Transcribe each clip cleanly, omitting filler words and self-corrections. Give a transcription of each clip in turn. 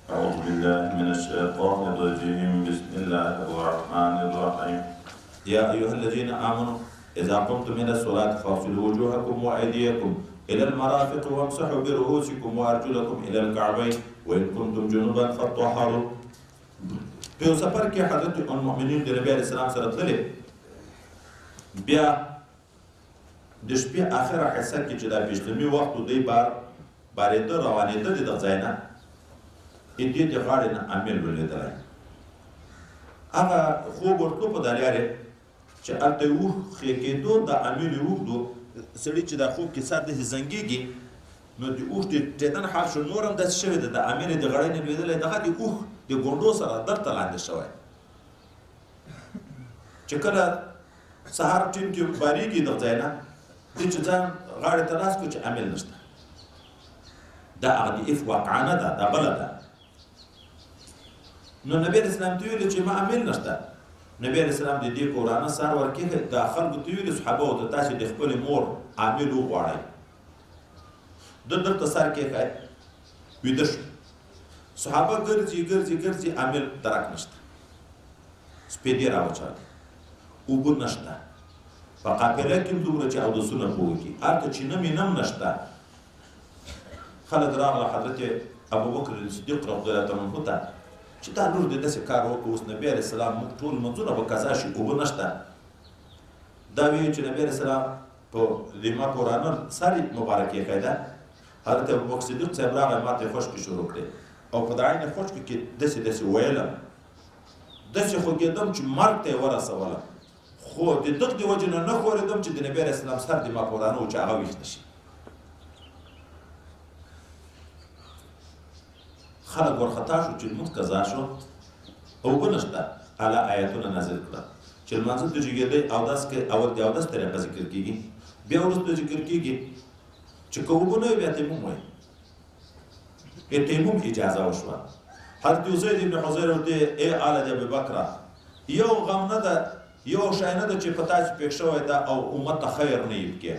أعوذ بالله من الشيطان الرجيم بسم الله الرحمن الرحيم يا أيها الذين آمنوا إذا قمتم من الصلاة فاغسلوا وجوهكم وأيديكم إلى المرافق وامسحوا برؤوسكم وأرجلكم إلى الكعبين وإن كنتم جنبا فطهروا. په سفر کې حضرت المؤمنین د نبی علیه السلام سره تللی، بیا د شپې آخره حصه کې چې دا پیشلمي وخت و دی بارېده روانېده د دغه ځای نه دې د غاړې نه امیر ولیدلی. هغه خوب ورتلو په دا لارې چې هلته یې اوښ خې کېدو، د امیر یې اوږد و، سړي چې دا خوب کې سر داسې زنګېږي نو د اوښ د ټېدن حال شو، نور هم داسې شوی دی، د امیر یې د غړۍ نه لوېدلی، دغه د اوښ د ګونډو سره درته لاندې شوی. چې کله سهار ټیم کې بارېږي دغه ځای نه دې چې ځان غاړې ته لاس کړو چې امیر نشته. دا هغه د اف واقعه نه ده، دا بله ده. نو نبی علیه السلام ته ویلي چې ما امیر نشته. نبی علیه السلام د دې په ورانه سهار ورکېږي، دا خلکو ته ویلي صحابه ته تاسې د خپلې مور امیر وغواړئ. ده دلته سر کېښی، ویده شو. صحابه ګرځي ګرځي ګرځي، امیر درک نشته. سپېدې راوچاودې، اوبه نشته، په قافله کې هم دومره چې اودسونه په وکړي، هلته چینه مینه هم نشته. خلک راغله حضرت ابوبکر صدیق رضی الله عنه ته چې دا نور دې داسې کار وکړو، اوس نبي علیه السلام موږ ټول لمونځونه به قضا شي، اوبه نشته. دا ویل چې نبي علیه السلام په لیمه په ورانه سر مبارک ایښی ده. حضرت ابوبکر صدیق صاحب راغی، ما ته یې خشکې شروع کړې او په د عین خشکو کې داسې داسې ویلم، داسې خوږېدم چې مرګ ته یې ورسولم، خو د دغه د وجې نه ښورېدم چې د نبي علیه السلام سر د ما په ورانه و چې هغه ویښ نه شي. خلک ورخطا شو چې لمونځ قضا شو، اوبه نشته. الله آیتونه نازل کړه چې لمانځه ته جګېدی، اودس کې اول د اودس طریقه ذکر کېږي، بیا وروسته ذکر کېږي چې که اوبه نه وي بیا تیمم وایي. تیمم اجازه وشوه. حضرت زید بن حضیر ورته ای آل د ابوبکره، یو غم نه ده، یو شی نه ده چې په تاسې پېښ شوی ده او امت ته خیر نه یې پکې.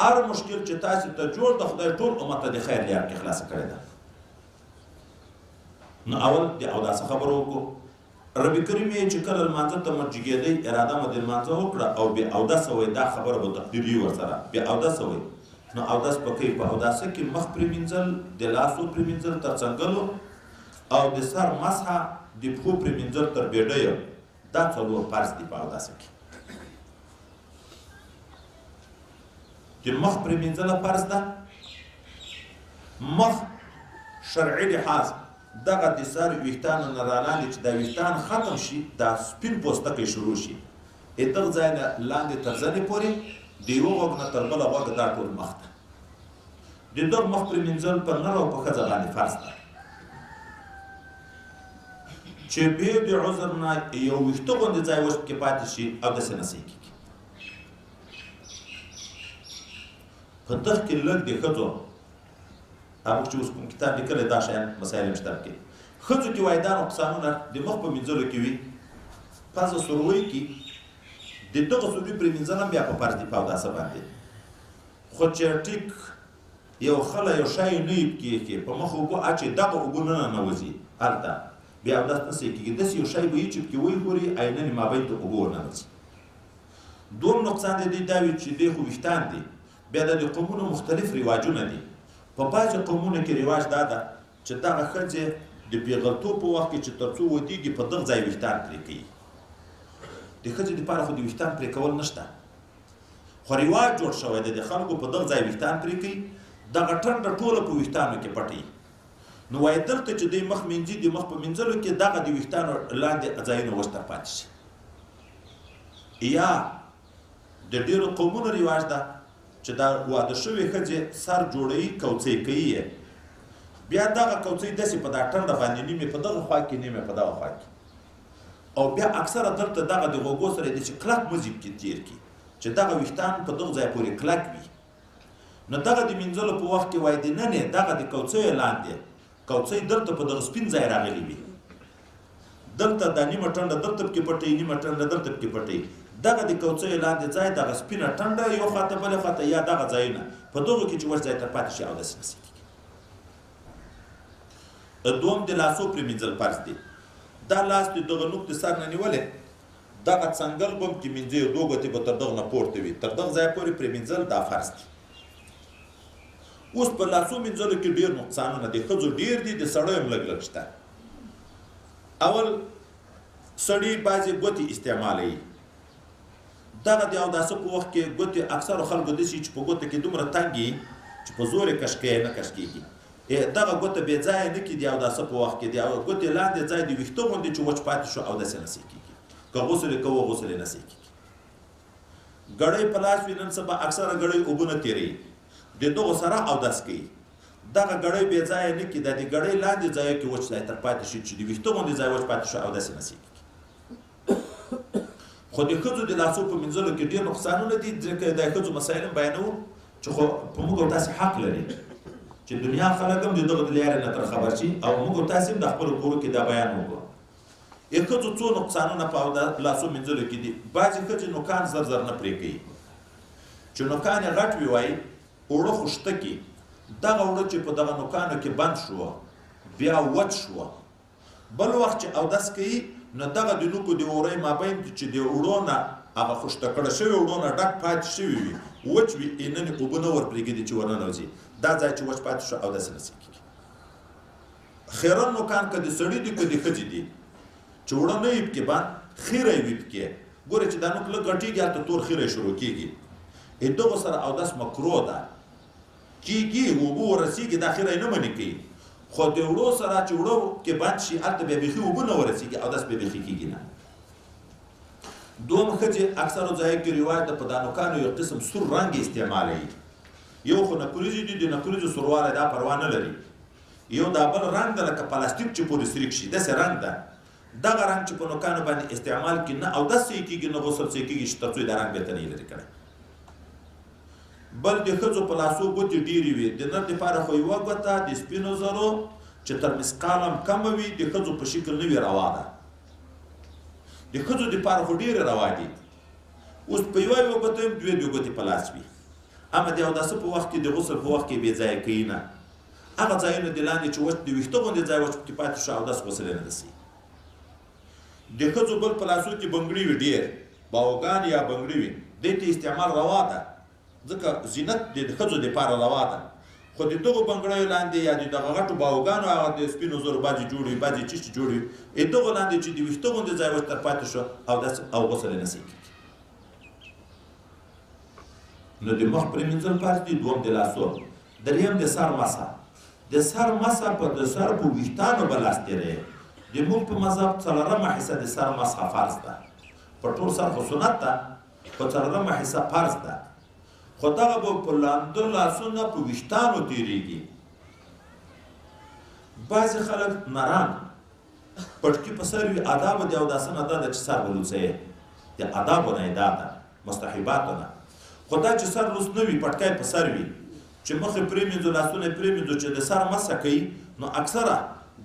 هر مشکل چې تاسې ته جوړ د خدای ټول امت ته د خیر لار کې خلاصه کړې ده. نو اول د اوداسه خبره وکړو. ربي کریم یې چې کله لمانځه ته مجګېدی، اراده مو د لمانځه وکړه او بې اودسه وایي، دا خبره به تقدیري ورسره بې اودسه وایي. نو اودس به کوي، په اوداسه کې مخ پرېمینځل، د لاسو پرېمینځل تر څنګلو او د سر مسحه، د پښو پرېمینځل تر بیډیو، دا څلور فرض دي په اوداسه کې. د مخ پرېمینځله فرض ده. مخ شرعي لحاظ دغه د سر ویښتانو نه رالاندې چې دا ویښتان ختم شي، دا سپین پوستکی شروع شي، دغه ځای نه لاندې تر زنې پورې، د یوه غوږ نه تر بله غوږ، دا ټول مخ ده. د دغه مخ پرېمینځل په نر او په ښځه باندې فرض ده. چې بې د عذر نه یو ویښته غوندې ځای وش پکې پاتې شي، اودسې نه صحیح کېږي. په دغه کې لږ د ښځو هغه چې اوس کوم کتاب لیکلی، دا شیان مسایل هم شته پکې. ښځو کې وایي دا نقصانونه د مخ په مینځلو کې وي، پزه سروۍ کې د دغه سروۍ پرېمینځل هم بیا په فرض دي په اوداسه باندې. خو چې ټیک یو خله یو شی نه یې پکې ایښې، په مخ اوبه اچې، دغه اوبه نه ننوځي هلته، بیا اودس نه صحیح کېږي. داسې یو شی به وي چې پکې ویښوري، عینن مابین ته اوبه ورننوځي. دوم نقصان د دې دا وي چې دی خو ویښتان دي، بیا د قومونو مختلف رواجونه دي. په بعضې قومونو کې رواج دا ده چې دغه ښځې د پیغلتوب په وخت کې چې تر څو ودېږي په دغه ځای ویښتان پرې کوي. د ښځې دپاره خو د ویښتان پرې کول نشته، خو رواج جوړ شوی دی د خلکو په دغه ځای ویښتان پرې کوي، دغه ټنډه ټوله په ویښتانو کې پټوي. نو وایي دلته چې دوی مخ مینځي، د مخ په مینځلو کې دغه د ویښتانو لاندې ځایونه وستر پاتې شي. یا د ډېرو قومونو رواج ده چې دا واده شوې ښځې سر جوړوي، کوڅۍ کوي یې، بیا دغه کوڅۍ داسې په دا ټنډه باندې نیمې په دغه خوا کې، نیمې په دغه خوا کې، او بیا اکثره دلته دغه د غوږو سره یې داسې کلک مزي پکې تېر کړي چې دغه ویښتان په دغه ځای پورې کلک وي. نو دغه د مینځلو په وخت کې وایي د ننې دغه د کوڅیو لاندې، کوڅۍ دلته په دغه سپین ځای راغلی وي، دلته دا نیمه ټنډه دلته پکې پټوي، نیمه ټنډه دلته پکې پټوي، دغه د کوڅیو لاندې ځای، دغه سپینه ټنډه یو خواته بله خواته، یا دغه ځایونه په دغو کې چې ور ځای ته پاتې شي اودس نه صحیح کېږي. دوم د لاسو پرېمینځل فرض دي. دا لاس د دغه نوک د سر نه نیولې دغه څنګل به هم چې مینځې 2 ګوتې به تر دغه نه پورته وي تر دغه ځایه پورې پرېمینځل دا فرض دي. اوس په لاسو مینځلو کې ډېر نقصانونه دي. ښځو ډېر دي د سړیو هم لږ لږ شته. اول سړي بعضې ګوتې استعمالوي. دغه د اوداسه په وخت کې ګوتې اکثرو خلکو داسې چې په ګوته کې دومره تنګ وي چې په زور یې کش کوي نه کش کېږي. دغه ګوته بې ځایه نه کړي د اوداسه په وخت کې د ګوتې لاندې ځای د ویښته غوندې چې وچ پاتې شو اوداسه نه صحیح کېږي. که غسل یې کوو غسل یې نه صحیح کېږي. ګړۍ په لاس وي نن سبا اکثره ګړۍ اوبه نه تېروي د دغو سره اودس کوي. دغه ګړۍ بې ځایه نه کړي دا د ګړۍ لاندې ځایو کې وچ ځای تر پاتې شي چې د ویښته غوندې ځای وچ پاتې شو اوداسه نه صحیح کېږي. خو د ښځو د لاسو په مینځلو کې ډېر نقصانونه دي ځکه د ښځو مسایل هم بیانوو چې خو په موږ او تاسې حق لري چې دنیا خلک هم د دغه د لارې نه تر خبر شي او موږ او تاسې هم د خپلو کورو کې دا بیان وکړو. د ښځو څو نقصانونه په لاسو مینځلو کې دي. بعضې ښځې نوکان زر زر نه پرې کوي چې نوکان یې غټ وي وایي اوړه خو شته کې دغه اوړه چې په دغه نوکانو کې بند شوه بیا وچ شوه بل وخت چې اودس کوي نو دغه د نوکو د اورۍ مابین چې د اوړو نه هغه خوشته کړه شوي اوړو نه ډک پاتې شوي وي وچ وي نن یې اوبه نه ور پرېږدي چې ورننوځي دا ځای چې وچ پاتې شو اودس نه صحیح کېږي. خیرن نوکان که د سړي دي که د ښځې دي چې اوړه نه وي پکې بند خیره وي پکې ګوره چې دا نوک لږ غټېږي هلته تور خیره شروع کېږي. دغو سره اودس مکروه ده کېږي اوبه ورسېږي دا خیره یې نه منې کوي. خو د وړو سره چې وړو کې بند شي هلته بیا بیخي اوبه نه ورسېږي اودس بیا بیخي کېږي نه. دوم ښځې اکثرو ځایو کې رواج ده په دا نوکانو یو قسم سور رنګ استعمالوي. یو خو نکریزې دي د نکریزو سوروالی دا پروا نه لري. یو دا بل رنګ ده لکه پلاستیک چې پورې سریک شي داسې رنګ ده. دغه رنګ چې په نوکانو باندې استعمال کړي نه اودس صحیح کېږي نه غسل صحیح کېږي چې تر څو دا رنګ بېرته نه یې لرې کړی. بل د ښځو په لاسو ګوتې ډېرې وي. د نر دپاره خو یوه ګوته د سپینو زرو چې تر مسقال هم کمه وي د ښځو په شکل نه وي روا ده. د ښځو دپاره خو ډېرې روا دي. اوس په یوه ګوته هم دوې ګوتې په لاس وي. اما د اوداسه په وخت کې د غسل په وخت کې بې ځایه کوي نه. هغه ځایونه د لاندې چې وچ د ویښته غوندې ځای وچ پکې پاتې شو اودس غسل یې نه رسي. د ښځو بل په لاسو کې بنګړي وي ډېر باوګان یا بنګړي وي دې ته استعمال روا ده ځکه زینت د ښځو دپاره روا ده. خو د دغو بنګړیو لاندې یا د دغه غټو باوګانو هغه د سپینو زرو بعضې جوړ وي بعضې چیشتې جوړ وي دغو لاندې چې د ویښته غوندې ځای وچ تر پاتې شو اودس او غسل یې نه صحیح کېږي. نو د مخ پرېمینځل فرض دي. دوم د لاسو. دریم د سر مسح. د سر مسح په د سر په ویښتانو به لاس تېروي. د موږ په مذهب 4مه حصه د سر مسح فرض ده. په ټول سر خو سنت ده په 4مه حصه فرض ده. خو دغه به په لانده لاسونه په ویښتانو تېرېږي. بعضې خلک نران پټکي په سر وي آدابو د اوداسه نه دا ده چې سر به لوڅوي د آدابو نه یې دا ده مستحباتو نه. خو دا چې سر لوڅ نه وي پټکی په سر وي چې مخ یې پرېمینځو لاسونه یې پرېمینځو چې د سر مسح کوي نو اکثره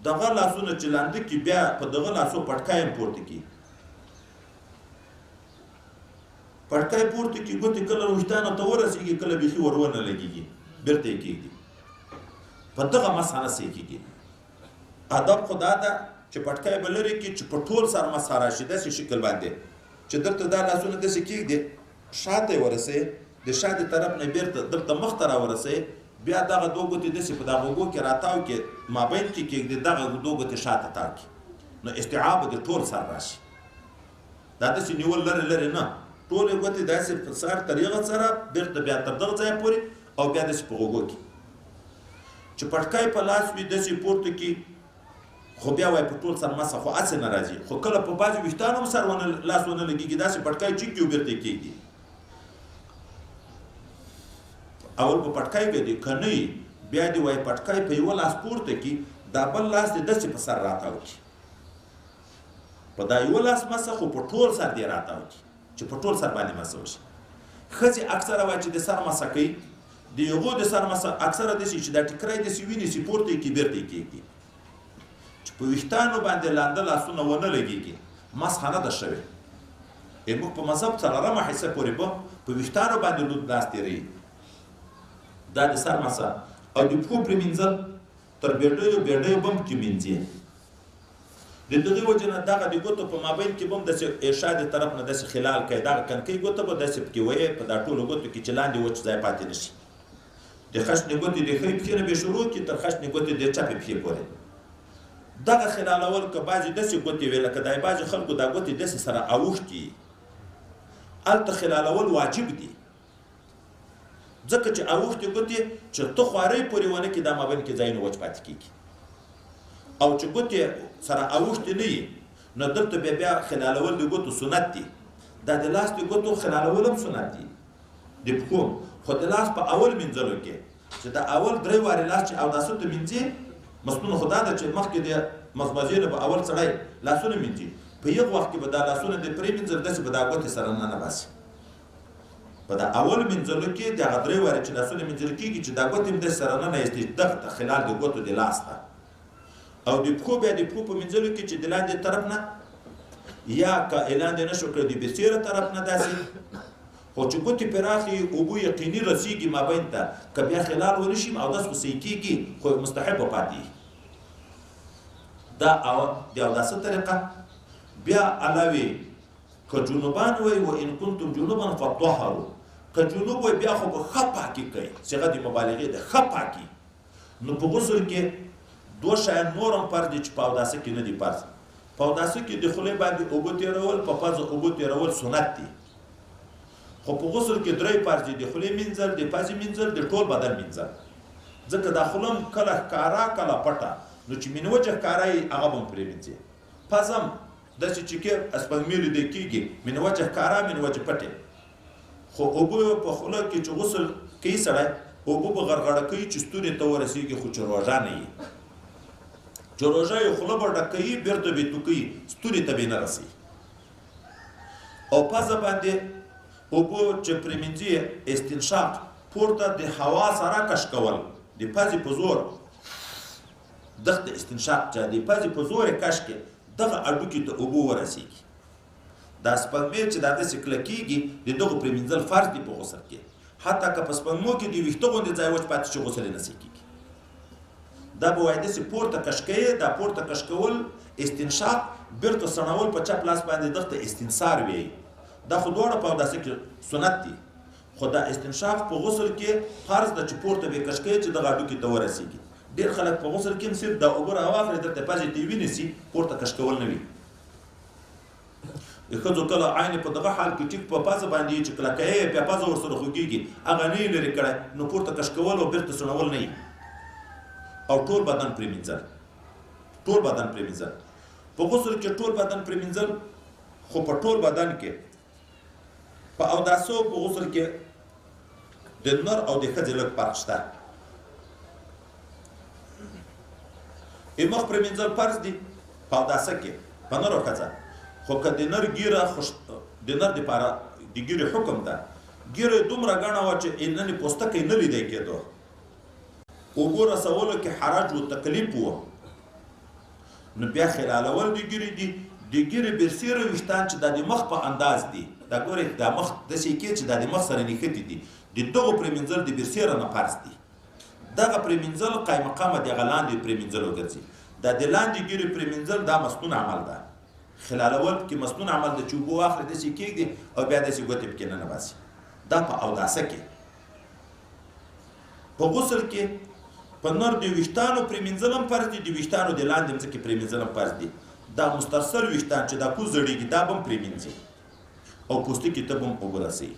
دغه لاسونه چې لانده کړي بیا په دغه لاسو پټکی هم پورته کړي. پټکی پورته کړي ګوتې کله ویښتانو ته ورسېږي کله بیخي ور ونه لګېږي بېرته یې کېږدي. په دغه مسح نه صحیح کېږي. ادب خو دا ده چې پټکی به لرې کړي چې په ټول سر مسح راشي داسې شکل باندې چې دلته دا لاسونه داسې کېږدي شاته یې ورسوي د شا د طرف نه بېرته دلته مخ ته راورسوي بیا دغه 2 ګوتې داسې په دغه اوږو کې راتاو کې مابین کې کېږدي دغه 2 ګوتې شاته تاو کړي نو استیعاب د ټول سر راشي. دا داسې نیول لرې لرې نه ټولې ګوتې داسې په سر طریقه سره بېرته بیا تر دغه ځایه پورې او بیا داسې په اوږو کې چې پټکی په لاس وي داسې پورته کړي خو بیا وایي په ټول سر مسح خو هسې نه راځي. خو کله په بعضې ویښتانو هم سر لاس ونه لګېږي داسې پټکی چیږي او بېرته یې کېږدي. اول په پټکی ګدي که نه وي بیا دې وایي پټکی په یوه لاس پورته کړي دا بل لاس دې داسې په سر راتاو کړي په دا یوه لاس مسح خو په ټول سر دې راتاو کړي چې په ټول سر باندې مسح وشي. ښځې اکثره وایي چې د سر مسح کوي د هغو د سر مسح اکثره داسې چې دا ټیکری داسې ونیسي پورته یې کړي بېرته یې کېږدي چې په ویښتانو باندې لانده لاسونه ونه لګېږي مسح نه ده شوې. موږ په مذهب 4مه حصه پورې به په ویښتانو باندې لاس تېروي. دا د سر مسح او د پښو پرېمینځل تر بیډیو بم کې مینځي. د دغې وجې نه دغه د ګوتو په مابین کې به هم داسې ارشاد طرف نه داسې خلال کوي. دغه کنکۍ ګوته به داسې پکې ویې په دا ټولو ګوتو کې چې لاندې وچ ځای پاتې نه شي. د خشنې ګوتې د ښۍ پښې نه به شروع کړي تر خشنې ګوتې د چپې پښې پورې. دغه خلالول که بعضې داسې ګوتې وي لکه دا بعضې خلکو دا ګوتې داسې سره اوښتي هلته خلالول واجب دي، ځکه چې اوښتې ګوتې چې ته خوارۍ پورې ونه کړي دا مابین کې ځایونه وچ پاتې کېږي. او چې ګوتې سره اوښتې نه وي نو دلته بیا خلالول د ګوتو سنت دي. دا د لاس د ګوتو خلالول هم سنت دي د پښو، خو د لاس په اول مینځلو کې چې د اول 3 وارې لاس چې اوداسه ته مینځي مسنون خدا ده چې مخکې د مزمزې نه به اول سړی لاسونه مینځي، په یو وخت کې به دا لاسونه د پرې مینځل داسې به دا ګوتې سره نه باسي. په دا اول مینځلو کې د هغه 3 وارې چې لاسونه مینځل کېږي چې دا ګوتې هم داسې سره نه ایستي دغه خلال د ګوتو د لاس ته. او د پښو بیا د پښو په مینځلو کې چې د لاندې طرف نه یا که لاندې نه شو کړی د بسیره طرف نه داسې، خو چې ګوتې پراخې اوبو یقیني رسیږي مابین ته که بیا خلال ونه شي اودس خو صحیح کېږي خو مستحب پاتې. دا د اوداسه طریقه. بیا علاوه که جنوبان وی و ان کنتم جنوبا فطهروا، که جنوب وی بیا خو به ښه پاکي کوي، صيغه د مبالغې ده، ښه پاکي. نو په غسل کې 2 شیان نور هم فرض دي چې په اوداسه کې نه دي فرض. په اوداسه کې د خولې باندې اوبه تېرول، په پزه اوبه تېرول سنت دي، خو په غسل کې 3 فرض دي: د خولې مینځل، د پزې مینځل، د ټول بدن مینځل. ځکه دا خوله هم کله ښکاره کله پټه، نو چې مینوجه ښکاره یي هغه به هم پرې مینځي. پزه هم داسې چې کې اسپنګمې لیدل کېږي مینوجه ښکاره مینوجه پټې. خو اوبه په خوله کې چې غسل کوي سړی اوبه به غرغړه کوي چې ستوني ته ورسېږي، خو چې روژه نه وي. چې روژه یې خوله به ډکوي بېرته به یې توکوي، ستوني ته به یې نه رسېږي. او پزه باندې اوبه چې پرې مینځي استنشاق پورته د هوا سره کش کول، د پزې په زور دغه استنشاق چې د پزې په زور کش کې دغه اډوکې ته اوبه ورسېږي. دا سپنمې چې دا داسې کلکېږي د دغو پرې مینځل فرض دي په غسل کې. حتی که په سپنمو کې د ویښته غوندې ځای وچ پاتې شي غسل یې نه صحیح کېږي. دا به وایي داسې پورته کش کوي، دا پورته کش کول استنشاق بېرته سړول په چپ لاس باندې دغه ته استنثار وایي. دا خو دواړه په اوداسه کې سنت دي، خو دا استنشاق په غسل کې فرض ده چې پورته به کش کوي چې دغه اډوکې ته ورسېږي. ډېر خلک په غسل کې هم صرف دا اوبه راواخلي درته پزې ته یې ونیسي، پورته کش کول نه وي. د ښځو کله عین په دغه حال کې ټیک په پزه باندې چې کلکه یې بیا پزه ورسره خوږېږي هغه نه یې لرې کړی، نو پورته کش کول او بېرته سړول نه وي. او ټول بدن پرې مینځل، ټول بدن پرې مینځل. په غسل کې ټول بدن پرې مینځل، خو په ټول بدن کې په اوداسه او په غسل کې د نر او د ښځې لږ فرق شته. مخ پرې مینځل فرض دي په اوداسه کې په نر او ښځه، خو که د نر ګیره د نر دپاره د ګیرې حکم ده، ګیره دومره ګڼه وه چې نن پوستکی نه لیدی کېدو، اوبو رسولو کې حرج و تکلیف و، نو بیا خلالول د ګیرې دي. د ګیرې برسیره ویښتان چې دا د مخ په انداز دي، دا ګورئ دا مخ داسې کې چې دا د مخ سره نښتي دي، د دغو پرې مینځل د برسیره نه فرض دي. دغه پرې مینځل قایم مقامه د هغه لاندې پرې مینځلو ګرځي. دا د لاندې ګیرې پرې مینځل دا مسنون عمل ده. خلالول پکې مسنون عمل ده چې اوبه واخلي داسې کېږدي او بیا داسې ګوتې پکې ننباسي. دا په اوداسه کې. په غسل کې په نر د ویښتانو پرې مینځل هم فرض دي، د ویښتانو د لاندې مځکې پرې مینځل هم فرض دي. دا مسترسل ویښتان چې دا کوز زړېږي دا به هم پرې مینځي او پوستکي ته به هم اوبه رسوي.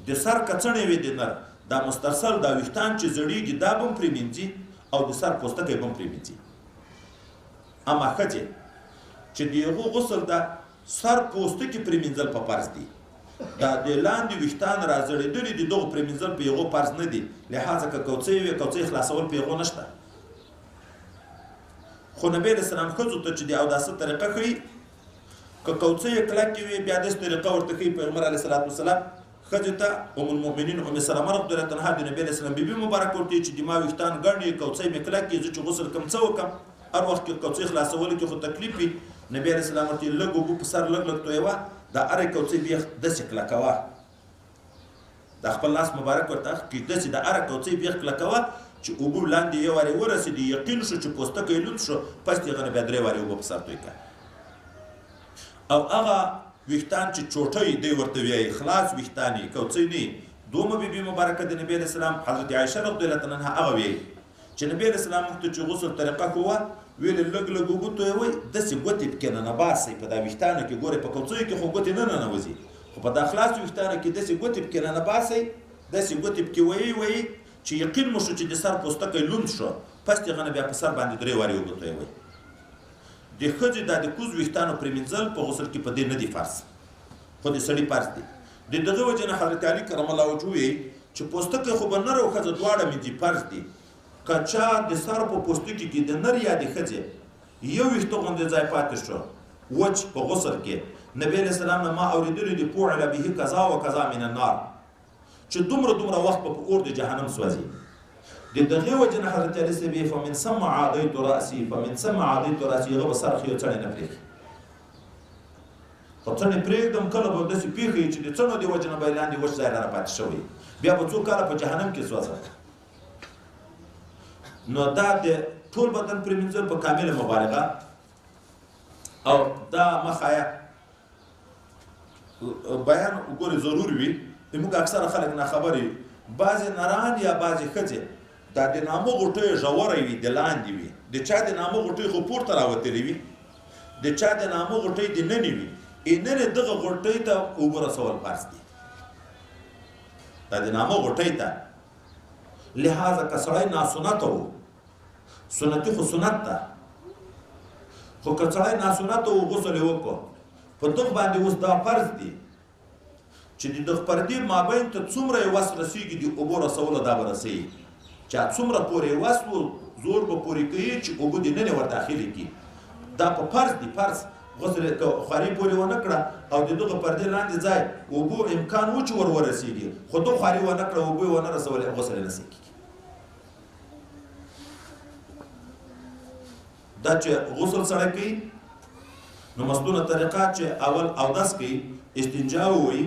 د سر کڅڼې وي د نر دا مسترسل دا ویښتان چې زړېږي دا به هم پرې مینځي او د سر پوستکی به هم پرې مینځي. اما ښځې چې د هغو غسل دا سر پوستکي پرې مینځل په فرض دي، دا د لاندې ویښتان را زړېدلي د دغو پرې مینځل په هغو فرض نه دي. لحاظه که کوڅۍ وي کوڅۍ خلاصول په هغو نشته. خو نبی علیه السلام ښځو ته چې د اوداسه طریقه ښیي، که کوڅۍ یې کلکې وي بیا داسې طریقه ورته ښیي. پیغمبر علیه السلام ښځې ته ام المؤمنین ام سلمه رضی الله عنها د نبي علیه السلام بیبي مبارک ورته وایي چې د ما ویښتان ګڼ یې، کوڅۍ مې کلک یې، زه چې غسل کوم څه وکړم؟ هر وخت کې کوڅۍ خلاصولو کې خو تکلیف وي. نبي علیه السلام ورته لږ اوبه په سر لږ لږ تویوه، دا هرې کوڅۍ بیا داسې کلکوه، دا خپل لاس مبارک ورته کړي داسې د هره کوڅۍ بیا کلکوه چې اوبه لاندې یو وارې ورسېدي یقین شو چې پوستکی لوند شو پس د هغه نه بیا 3 وارې اوبه په سر توی کړه او هغه ویښتان چې چوټۍ دی ورته وایي خلاص ویښتان یې کوڅۍ نه دومه بیبي مبارکه د نبی علیه السلام حضرت عایشه رضی الله عنها هغه وایي چې نبی علیه السلام موږ ته چې غسل طریقه کوه ویل لږ لږ اوبه تویوئ داسې ګوتې پکې ننباسئ په دا ویښتانو کې ګورئ په کوڅیو کې خو ګوتې نه ننوځي خو په دا خلاصو ویښتانو کې داسې ګوتې پکې ننباسئ داسې ګوتې پکې ویئ چې یقین مو شو چې د سر پوستکی لوند شو پس د هغه نه بیا په سر باندې 3 وارې اوبه تویوئ د ښځې دا د کوز ویښتانو پرېمینځل په غسل کې په دې نه دي فرض خو د سړي فرض دی د دغه وجې نه حضرت علي کرم الله وجهه وایي چې پوستکی خو به نر او ښځه دواړه مینځي فرض دي که چا د سر په پوستکي کې د نر یا د ښځې یو ویښته غوندې ځای پاتې شو وچ په غسل کې نبی علیه السلام نه ما اورېدلی دي فعل به قضا و قضا من النار چې دومره وخت په اور د جهنم سوځي د دغې وجې نه حضرت علي صاحب فمن ثم عادیت رأسي هغه به سر خیو څڼې نه پرېږدي خو څڼې پرېږدم کله به داسې پېښه وي چې د څڼو د وجې نه به یې لاندې وچ ځای رانه پاتې شوی بیا به څو کاله په جهنم کې سوځم نو دا د ټول بدن پرېمینځل په کامله مبالغه او دا مخایه بیان وګورئ ضرور وي موږ اکثره خلک ناخبرې بعضې نران یا بعضې ښځې دا د نامه غوټۍ ژوره وي د لاندې وي د چا د نامه غوټۍ خو پورته راوتلې وي د چا د نامه غوټۍ د ننې وي ننې دغه غوټۍ ته اوبه رسول فرض دي دا د نامه غوټۍ ته لہذا که سړی ناسنته و سنتي خو سنت ده خو که سړی ناسنته و غسل یې وکړو په دغه باندې اوس دا فرض دي چې د دغه پردې مابین ته څومره یې وس رسېږي د اوبو رسولو دا به رسوي چې څومره پورې یې وس و زور به پورې کوي چې اوبه د ننې ور داخلې کړي دا په فرض دي فرض غسل خواري پورې ونه کړه او د دغه پردې لاندې ځای اوبو امکان و چې ورسېږي خو دغه خواري ونه کړه اوبه یې ونه رسولې غسل یې نسي کېږي دا چې غسل سړی کوي نو مصنوعه طریقه چې اول اودس کوي استنجا ووایي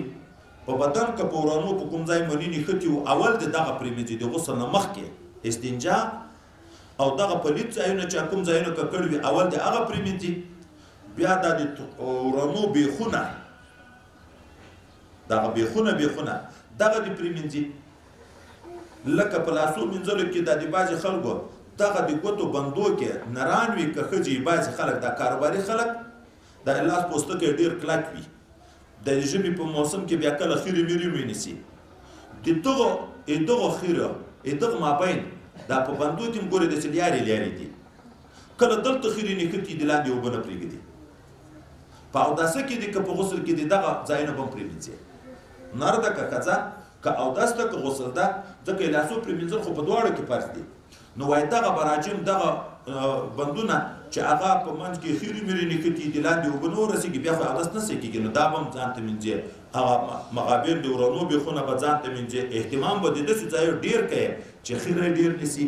په بدن که په ورانو په کوم ځای مني نښتي وو اول د دغه پرېمنځي د غسل نه مخکې استنجا او دغه پلید ځایونه چې کوم ځایونه ککړ وي اول د هغه پرېمنځي بیا دا د ورانو بیخونه دغه بیخونه دغه د پرېمنځي لکه په لاسو مینځلو کې دا د بعضې خلکو دغه د ګوتو بندو کې نران وي که ښځې بعضې خلک دا کاروباري خلک د لاس پوستکی ډېر کلک وي د ژمي په موسم کې بیا کله خیرې میرې ونیسي د دغه خیره دغه مابین دا په بندو کې هم ګورې داسې لیارې دي کله دلته خیرې نښتي د لاندې اوبه نه پرېږدي په اوداسه کې دي که په غسل کې دي دغه ځایونه به هم پرېمنځي نر ده که ښځه که اودس ده که غسل ده ځکه یې لاسو پرېمنځل خو په دواړو کې فرض دي نو وایي دغه براجم دغه بندونه چې هغه په منځ کې خیرې میرې نښتي د لاندې اوبه نه ورسېږي بیا خو اودس نه صحیح کېږي نو دا به هم ځان ته مینځي هغه مغابر د ورانو بیخونه به ځان ته مینځي اهتمام به د داسې ځایو ډېر کوي چې خیره ډېر نیسي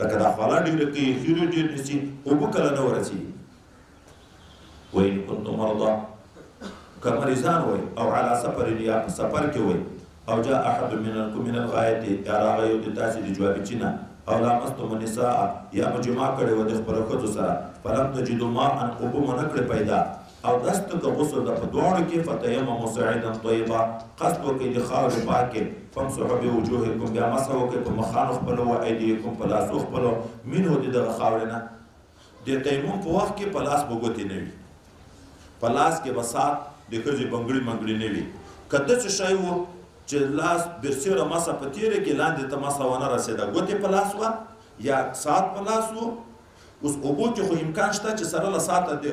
لکه دا خواله ډېره کوي خیره ډېر نیسي اوبه کله نه ورسېږي وایي کنتم مرضا که مریضان وایي او علی سفر یا په سفر کې وایي او جاء احد منکم من الغایت یا راغی یو د تاسې د جوابچي نه او لامستم النساء یا مو جما کړی و د خپلو ښځو سره فلم تجدوا ماء اوبه مو نه کړې پیدا او داسې که غسل ده په دواړو کې فتیمموا صعیدا طیبا قصد وکړئ د خاورې پاکې فامسحوا بوجوهکم بیا مسح وکړئ په مخانو خپلو و ایدیکم په لاسو خپلو منه د دغه خاورې نه د تیمم په وخت کې په لاس به ګوتې نه وي په لاس کې به سات د ښځې بنګړي منګړي نه وي که داسې شی و چې لاس برسېره مسه په تیره کې لاندې ته مسه ونه رسېده ګوتې په لاس وه یا ساعت په لاس و اوس اوبو کې خو امکان شته چې سره له ساعته د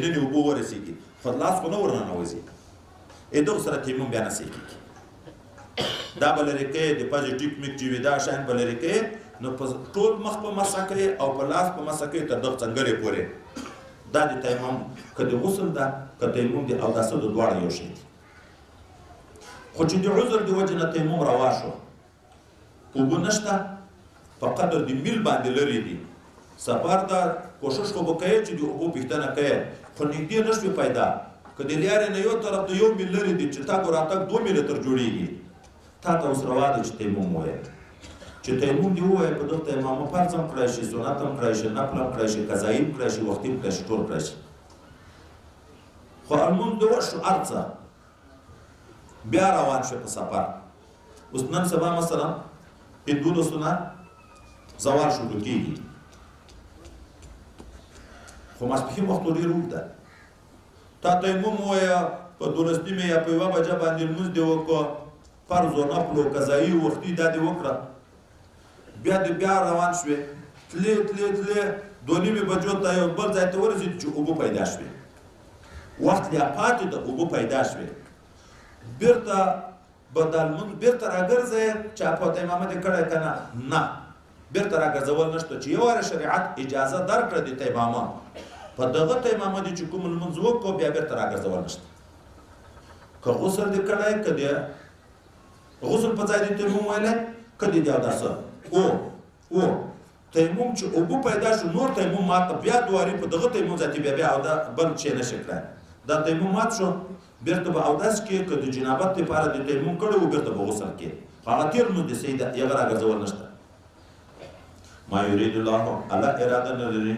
ننې اوبو ورسېږي خو لاس خو نه ورننوځي دغه سره تیمم بیا نه صحیح کېږي دا به لرې کوې د پزې ټیک میک چې وي دا شیان به لرې کوې نو په ټول مخ په مسه کوې او په لاس په مسه کوې تر دغه څنګلې پورې دا د تیمم که د غسل ده که تیمم د اوداسه د دواړه یو شی دي خو چې د عذر د وجې نه تیمم روا شو اوبه نشته په قدر د میل باندې لرې دي سفر ده کوشش خو به کوې چې د اوبو پوښتنه کوې خو نږدې نه شوې پیدا که د لیارې نه یو طرف ته 1 میل لرې دي چې تا کو راتګ 2 میله تر جوړېږي تا ته اوس روا ده چې تیمم ووایې چې تیمم دې ووایه په دغه تیمامه فرض هم کړی شي، سنت هم کړی شي، نفل هم کړی شي، قضایي هم کړی شي، وختي هم کړی شي، ټول کړی شي. خو لمونځ دې وشو هر څه، بیا روان شو په سفر. اوس نن سبا مثلا په 12 نه زوال شروع کېږي، خو ماسپښین وخت ډېر اوږد ده. تا تیمم ووایه په 12 نیمې یا په 1 بجه باندې لمونځ دې وکړه، فرض و نفل و قضایي وختي دا دې وکړه، بیا دې بیا روان شوې، تلې 2 نیمې بجو ته یو بل ځای ته ورسېدې چې اوبه پیدا شوې، وخت لا پاتې ده، اوبه پیدا شوې، بیرته به دا لمونځ بیرته راګرځئ چې په تیمامه دې کړی که نه، بیرته راګرځول نشته. چې یو واره شریعت اجازه درکړه د تیمامه، په دغه تیمامه دې چې کوم لمونځ وکړو بیا بیرته راګرځول نشته. که غسل دې کړی، که دې غسل په ځای دې تیمم ویلی، که دې اوداسه تیمم چې اوبه پیدا شو، نور تیمم مات، بیا دواري په دغه تیمم ځای بیا بل شی نشي کړی. دا تیمم مات شو، بیرته به اوداس کې، که د جنابت لپاره د تیمم کړی و بیرته به غسل کې، هغه تېر لمونځ دې صحیح ده، هغه راګرځول نشته. ما یرید الله، الله اراده نه لري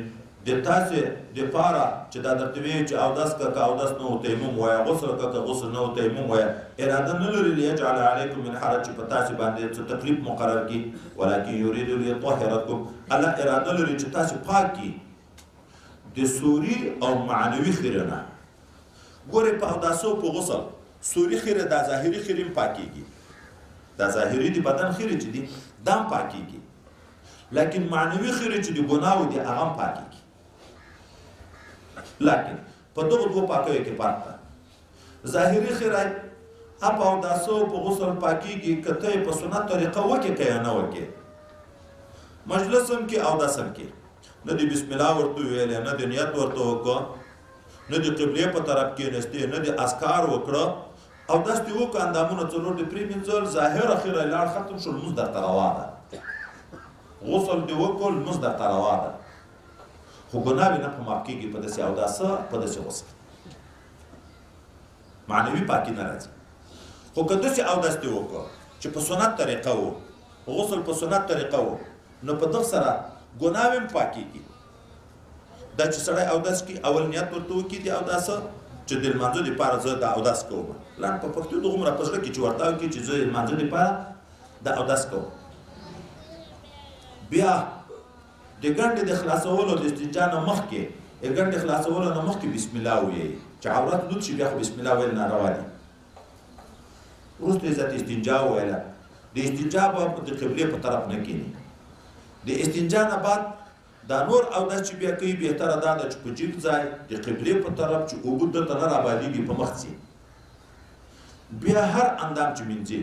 د تاسې دپاره چې دا درته وایي چې اوداس که اوداس نه و تیمم وایه، غسل که غسل نه و تیمم وایه، اراده نه لري لیجعل علیکم من حرج چې په تاسې باندې څه تکلیف مقرر کړي، ولکن یرید لیطهرکم، الله اراده لري چې تاسې پاک کړي د سوري او معنوي خیره نه. ګورې په اوداسو په غسل سوري خیره، دا ظاهري خیره هم پاکېږي، دا ظاهري د بدن خیره چې دي دا هم پاکېږي، لیکن معنوي خیره چې د ګناهو دي هغه هم پاکېږي. لیکن په دغه دوه پاکیو کې فرق ده. ظاهري خیره په اوداسو په غسل پاکېږي، که ته یې په سنت طریقه وکړې که یا نه وکړې، مجلس هم کې اوداس هم کې، نه د بسم الله ورته ویلی، نه د نیت ورته وکړه، نه د قبلې په طرف کېناستې، نه د اذکار وکړه، اوداس دې وکړه، اندامونه څلور دې پرېمینځل، ظاهره خیره لاړ ختم شو، لمونځ درته روا ده. غسل دې وکړو، لمونځ درته روا ده، خو ګناوې نه په معاف کېږي په داسې اوداسه، په داسې غسل معنوي پاکي نه راځي. خو که داسې اوداس دې وکړه چې په سنت طریقه و، غسل په سنت طریقه و، نو په دغه سره ګناوې هم پاکېږي. دا چې سړی اوداس کړي، اول نیت ورته وکړي د اوداسه چې د لمانځه دپاره زه د اوداس کوم، لنډ په پښتو دغومره په زړه کې چې ورته وکړي چې زه د لمانځه دپاره د اوداس کوم. بیا د ګنډې د خلاصولو د استنجا نه مخکې، د ګنډې خلاصولو نه مخکې بسم الله ووایئ، چې عورت لوند شي بیا خو بسم الله ویل ناروا دي. وروسته یې ذات استنجا وویله، د استنجا به د قبلې په طرف نه کښېني. د استنجا نه بعد دا نور اوداس چې بیا کوي، بهتره دا ده چې په جګ ځای د قبلې په طرف چې اوبه دلته نه رابادېږي په مخ ځي. بیا هر اندام چې مینځي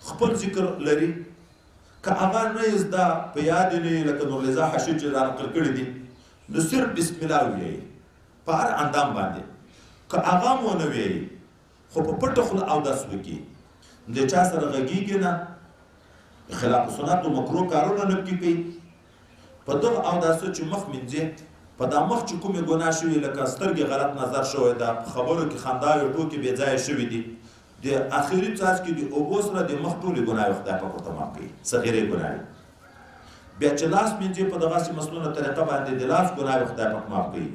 خپل ذکر لري، که هغه نه یې زده په یاد یې نه یې، لکه نورلیزا حشیر چې رانقل کړي دي، نو صرف بسم الله ووایئ په هر اندام باندې. که هغه هم ونه وایي، خو په پټه خوله اوداس وکړي، د چا سره غږېږي نه، خلاف سنت و مکروه کارونه نه پکې کوي. په دغه اوداسو چې مخ مینځي، په دا مخ چې کومې ګناه شوي، لکه سترګې غلط نظر شوی ده، په خبرو کې خندا یا ټوکې بې ځایه شوي دي، د اخري څاڅکي د اوبو سره د مخ ټولې ګناهې خدای پاک ورته معاف کوي، صغیرې ګناهې. بیا چې لاس مینځي، په دغسې مسنونه طریقه باندې د لاس ګناهې خدای پاک معاف کوي.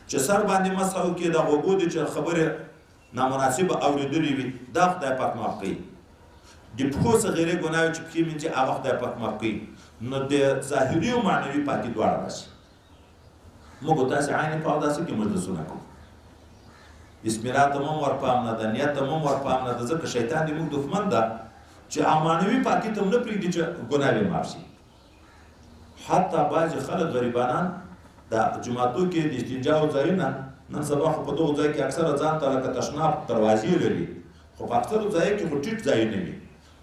چې سر باندې مسح وکړي، د غوږو دي چې خبرې نامناسبه اورېدلې وي، دا خدای پاک معاف کوي. د پښو صغیرې ګناهې چې پښې مینځي، هغه خدای پاک معاف کوي. نو د ظاهري او معنوي پاکي دواړه راشي. موږ تاسې عین په اوداسه کې مجلسونه کوو، بسم الله ته هم ورپام نه ده، نیت ته هم ورپام نه ده، ځکه شیطان د موږ دښمن ده چې معنوي پاکي ته هم نه پرېږدي چې ګناوې معاف شي. حتی بعضې خلک غریبانان د جوماتو کې د استنجاو ځایونه، نن سبا خو په دغو ځای کې اکثره ځان ته لکه تشناب دروازې لري، خو په اکثرو ځایو کې خو ټیټ ځایونه وي.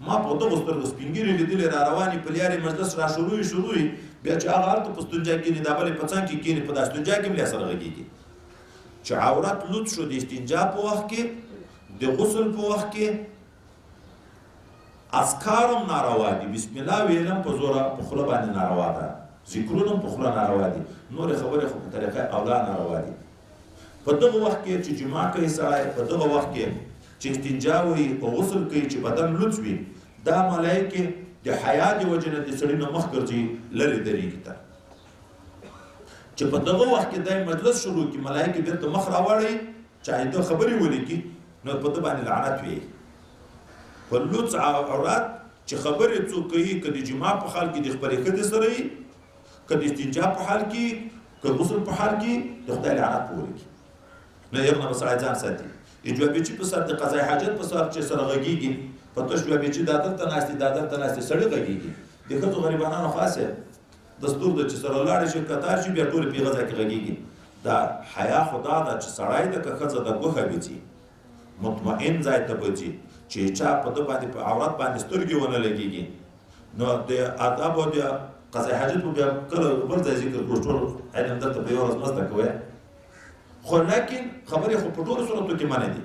ما په دغو سترګو سپین ږیرې لیدلې را روانې په لیارې مجلس را شروع وي، بیا چې هغه هلته په ستونجا کښېني، دا بلې په څنګ کې کښېني، په دا ستونجا کې هم له سره غږېږي. چې عورت لوند شو د استنجا په وخت کې، د غسل په وخت کې اذکار هم ناروا دي، بسم الله ویل هم په زوره په خوله باندې ناروا ده، ذکرونه هم په خوله ناروا دي، نورې خبرې خو په طریقه اولا ناروا دي. په دغه وخت کې چې جماع کوي سړی، په دغه وخت کې چې استنجا وي او غسل کوي، چې بدن لوڅ وي، دا ملایکې د حیا د وجې نه د سړي نه مخ ګرځي لرې درېږي ته چې په دغه وخت کې دی مجلس شروع کړي ملایکې بېرته مخ راواړوي چاهې ده خبرې ولیکي نو په ده باندې لعنت وي په لوڅ عورت چې خبرې څوک کوي که د جماع په حال کې د خپلې ښځې سره وي که د استنجا په حال کې که غسل په حال کې د خدای لعنت په ولیکي نو یو نه به سړی ځان ساتي یوه بیچي په سر د قضای حاجت په سر چې سره غږېږي په تش یوه بیچي دا دلته ناستې دا دلته ناستې سړی غږېږي د ښځو غریبانانو خاصه دستور ده چې سره لاړې شي کتار شي بیا ټولې په غذا کې غږېږي دا حیا خو دا ده چې سړی ده که ښځه ده ګوښه بیځي مطمئن ځای ته بځي چې چا په ده باندې په عورت باندې سترګې ونه لګېږي نو د ادب او د قضای حاجت به بیا کله بل ځای ذکر کړو ټول علم دلته په یوه ورځ مه زده کوئ خو لیکن خبرې خو په ټولو صورتو کې منع دي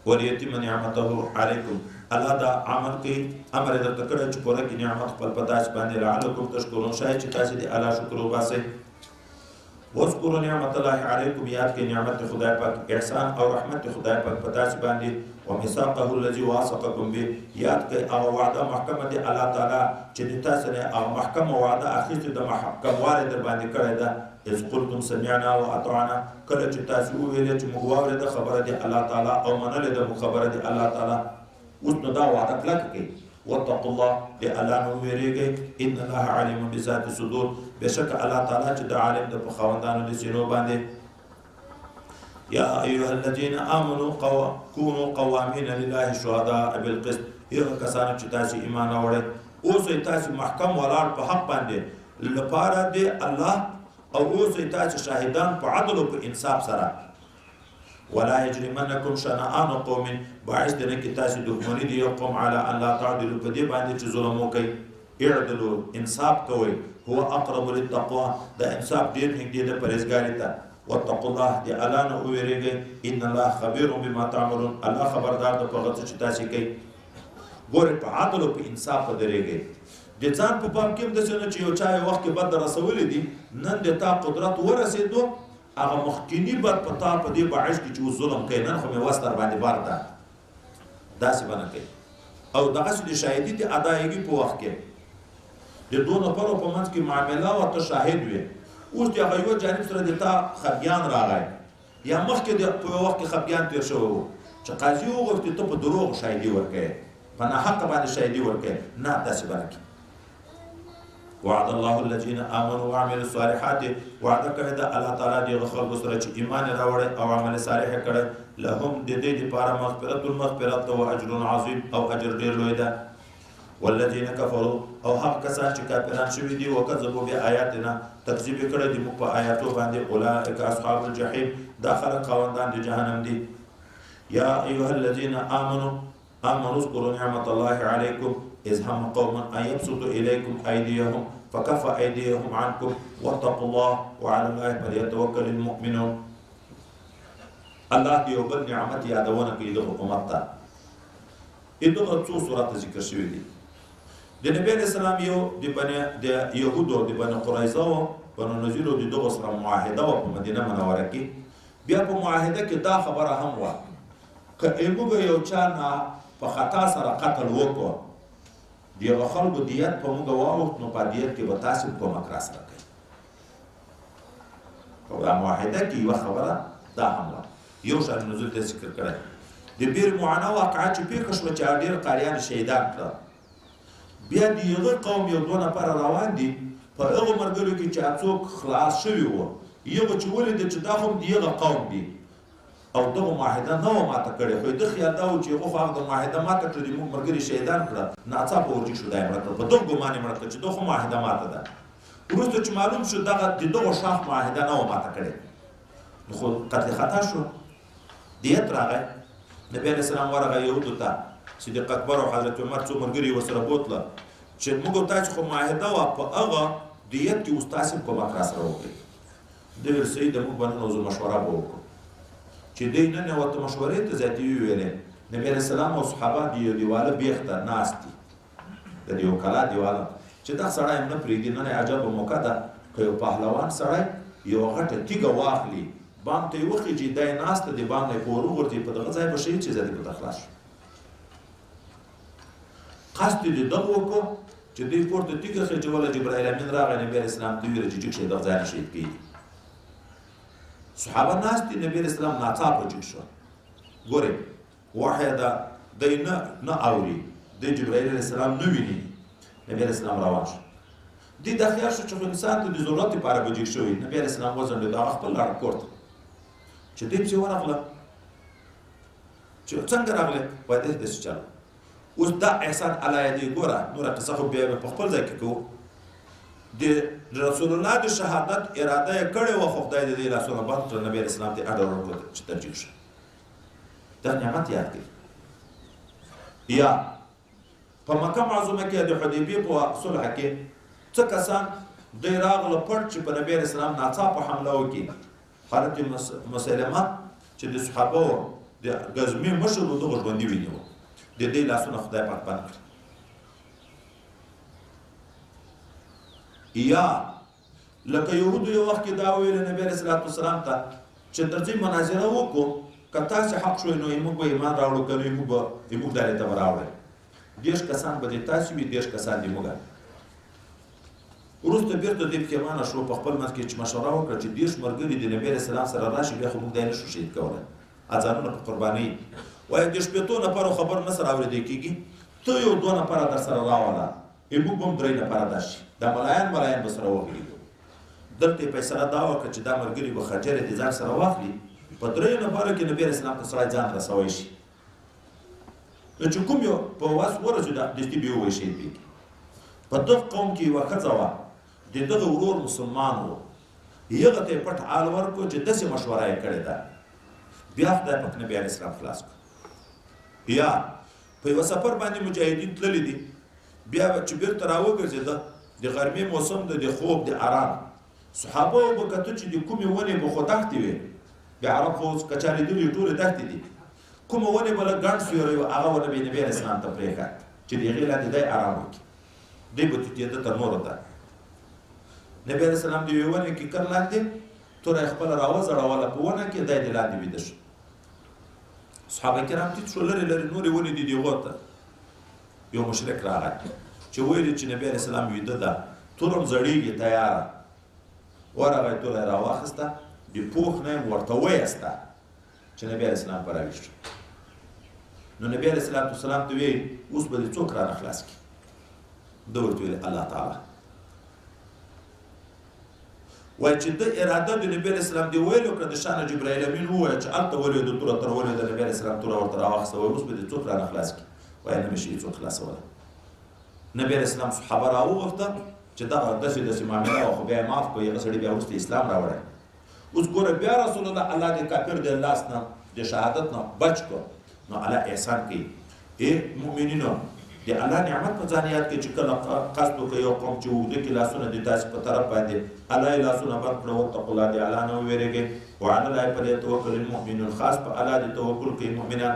ولیتم نعمته علیکم الله دا عمل کوي امر یې درته کړی چې پوره کړي نعمت خپل په تاسو باندې لعلکم تشکرون شاید چې تاسو د الله شکر وباسئ واذکروا نعمت الله علیکم یاد کړئ نعمت خدای پاک احسان او رحمت خدای پاک په تاسو باندې ومیثاقه الذي واثقكم به یاد کړئ هغه وعده محکمه دی الله تعالی چې د تاسو نه هغه محکمه وعده اخیستې د محکموالي در باندې کړې ده اذ قلتم سمعنا واطعنا کله چې تاسو وویلې چې موږ واورېده خبره دی الله تعالی او منلې ده خبره دی الله تعالی اوس نو دا وعده کلکه کوي واتقوا الله د الله نو ویریږئ ان الله علیم بذات الصدور بشک الله تعالی چې د عالم د خاوندانو د سینو باندې یا ایها الذين امنوا كونوا قوامین لله شهداء بالقسط هغه کسانو چې تاسو ایمان راوړئ اوسئ تاسو محکم ولاړ په حق باندې لپاره دی الله او اوسئ تاسو شاهدان په عدل او په انصاف سره ولا يجرمنكم شنآن قوم باعث دنه کې تاسو دښمنی دی یو قوم على ان لا تعدلوا په دې باندې چې ظلم وکړي اعدلوا انصاف کوئ هو اقرب للتقوى دا انصاف ډیر نږدې ده پرهیزګارۍ ته واتقوا الله دی الله نه وویریږئ ان الله خبیر بما تعملون الله خبردار ده په هغه څه چې تاسو کوئ ګورئ په عدل او په انصاف ودرېږئ د ځان په باب کې هم داسې نه چې یو چا یو وخت کې بد رسولی دي نن د تا قدرت ورسېدو هغه مخکینی بد په تا په دې باعث کې چې اوس ظلم کوي نن خو مې وس در باندې بار ده داسې به نه کوي او دغسې د شاهدي د ادایګي په وخت کې د دوه نفرو په منځ کې معامله او ته شاهد وي اوس د هغه یوه جانب سره د تا خفګیان راغی یا مخکې په یو وخت کې خفګیان تېر شوی و چې قاضي وغوښتې ته په دروغ شاهدي ورکوې په ناحقه باندې شاهدي ورکوې نه داسې به نه کوي وعد الله الذين امنوا وعملوا الصالحات وعده کړی ده الله تعالی دغه خلکو سره چې ایمان راوړی او عمل صالح کړی لهم د دې لپاره مغفرت او اجر عظیم او اجر ډیر لوی ده والذین کفروا او هغه کسان چې کافران شوي دي وکذبوا بآیاتنا تکذیب کړی دي موږ په آیاتو باندې اولئک اصحاب الجحیم دا خلک خاوندان د جهنم دي یا ایها الذین آمنوا اذكروا نعمت الله علیکم إذ هم قوما أن يبسطوا إليكم أيديهم فكف أيديهم عنكم واتقوا الله وعلى الله فليتوكل المؤمنون الله دې یو بل نعمت یادونه کوي د حکومت ته دغه څو سورات ذکر شوي دي د نبی علیه السلام یو د یهودو د بني قریظه او بنو نذیر د دغو سره معاهده وه په مدینه منوره کې بیا په معاهده کې دا خبره هم وه که موږ یو چا نه په خطا سره قتل وکړو دیغه خلکو دیت په موږ واوښت نو په دیت کې به تاسو کومک راسره کوئ په معاهده کې یوه خبره دا هم وه یو شان نزول ته ذکر کړی د بیر معنا واقعه چې پیښه شوه چې ډېر قاریان شهیدان کړه بیا د هغه قوم یو دوه نفره روان دي په هغو ملګرو کې چې څوک خلاص شوي وو یغه چې ولیده چې دا خو د هغه قوم دي او دغه معاهده نه وه ماته کړې خو د خیال دا و چې هغه خو هغه د معاهده ماته کړه زموږ ملګري شهیدان کړه ناڅاپه ورجې شو دا یې مړه کړه په دغه ګمان یې مړه کړه چې دا خو معاهده ماته ده وروسته چې معلوم شو دغه د دغو شاخ معاهده نه وه ماته کړې نو خو قتل خطا شو دیت راغی نبی علیه السلام ورغی یهودو ته صدیق اکبر او حضرت عمر څو ملګري یې ورسره بوتله چې موږ او تاسو خو معاهده وه په هغه دیت کې اوس تاسې کومک راسره وکړئ ده ویل صحیح ده موږ به نن اوس مشوره به وکړو چې دی نن ورته مشورې ته ذاتي وویلې نبی علیه السلام او صحابه د یو دیواله بیخ ته ناست دي د دې یو کلا دیواله چې دا سړی هم نه پرېږدي نن عجبه موقع ده که یو پهلوان سړی یوه غټه تیږه واخلي بام ته یې وخېږي دی ناسته د بام نه یې په ور وغورځي په دغه ځای به شهید چې زه دې په ته خلاص شو قصد دې دغه وکړو چې دوی پورته تیږه خېچوله جبرائیل امین راغی نبي علیه السلام ته ویل چې جګ شي دغه ځای نه شهید کېږي صحابه ناست دي نبي علیه السلام ناڅاپه جګ شو ګورئ وحی ده دی نه اوري دی جبرائیل علیه السلام نه ویني نبي علیه السلام روان شو دی دا خیال شو چې انسان ته د ضرورت لپاره به جګ شوی نبي علیه السلام وځنډېد هغه خپل لاړه کور ته چې دی پسې ورغله چې څنګه راغلی وایي داسې چل اوس دا احسان علیه دی ګوره نوره قصه خو بیا په خپل ځای کې کوو د رسول الله د شهادت اراده یې کړې وه خو خدای د دې لاسونه بند کړل نبي علیه السلام ته اډر ورکړ چې ته جګ شه دا نعمت یاد کړي یا په مکه معظمه کې د حدیبیې په صلح کې څه کسان دوی راغله پټ چې په نبي علیه السلام ناڅاپه حمله وکړي حضرت مسلمه چې د صحابه د غزمې مشر و دغه ژوندي ونیو د دې لاسونه خدای پاک بند کړي یا لکه یهودو یو وخت کې دا ویل نبي علیه السلام ته چې درځئ مناظره وکړو که تاسې حق شوی نو موږ به ایمان راوړو که نه موږ دالې ته به راوړئ 10 کسان به د تاسې وي 10 کسان د موږ وروسته بیرته دې پښیمانه شو په خپل منځ کې چې مشوره وکړه چې 10 ملګري د نبي علیه السلام سره راشي بیا خو موږ دی نشو شهید کولی اذانونه په قربانۍ وایي د شپېتو نفرو خبر نه سره اورېدی کېږي ته یو 2 نفره در سره راوله موږ به هم 3 نفره در شي دا ملایان به سره وغړي دلته یې فیصله دا وکړه چې دا ملګري به خجرې د ځان سره واخلي په 3 نفرو کې نبي علیه السلام ته سړی ځان رسوی شي نو چې کوم یو په واس ورځو دستي به ووایي شهید کېږي په دغه قوم کې یوه ښځه وه د دغه ورور مسلمان و هغه ته یې پټ حال ورکړو چې داسې مشوره یې کړې ده بیا خدای پاک نبي علیه السلام خلاص کړ یا په یوه سفر باندې مجاهدین تللي دي بیا چې بیرته راوګرځېده د غرمې موسم د خوب د آرام صحابه به کتو چې د کومې ونې به خو دښتې وې د عرب خو کچالېدلې ټولې دښتې دي کومه ونې به لږ ګڼ سیوری وه هغه ونه به یې نبي علیه السلام ته پرېښه چې د هغې لاندې دی آرام وکړي دی به تتېده تر نورو ته نبي علیه السلام د یوې ونې کې کر لاندې توره یې خپله راوځړوله په ونه کې دی د لاندې ویده شو صحابه کرام ټیټ شو لرې لرې نورې ونې دي دغو ته یو مشرک راغی چې ویلې چې نبي علیه السلام ویده ده توره هم زړېږي تیاره ورغی توره یې راواخیسته د پوښ نه یې ورته ویسته چې نبي علیه السلام به راویښ شو نو نبي علیه السلام ته ویل اوس به دې څوک رانه خلاص کړي ده ورته ویل الله تعالی وایي چې ده اراده د نبي علیه السلام دې ویلو کړه د شانه جبرائیل امین ووایه چې هلته ولوېده توره تر ولوېده نبي علیه السلام توره ورته راواخیسته وایي اوس به دې څوک رانه خلاص کړي وایي نه به شي څوک خلاصولی نبي علیه السلام صحابه راوغوښته چې دغه داسې معامله وه خو بیا یې معاف کړو هغه سړي بیا وروسته اسلام راوړی اوس ګوره بیا رسول الله د کافر د لاس نه د شهادت نه بچ کړو نو الله احسان کوي مؤمنینو د الله نعمت په ځان یاد کړئ چې کله قصد وکړئ یو قوم چې اوږده کې لاسونه د تاسې په طرف باندې الله یې لاسونه بند کړه واتقوا الله د الله نه وویرېږئ وعلى الله فلیتوکل المؤمنون خاص په الله د توکل کوي مؤمنان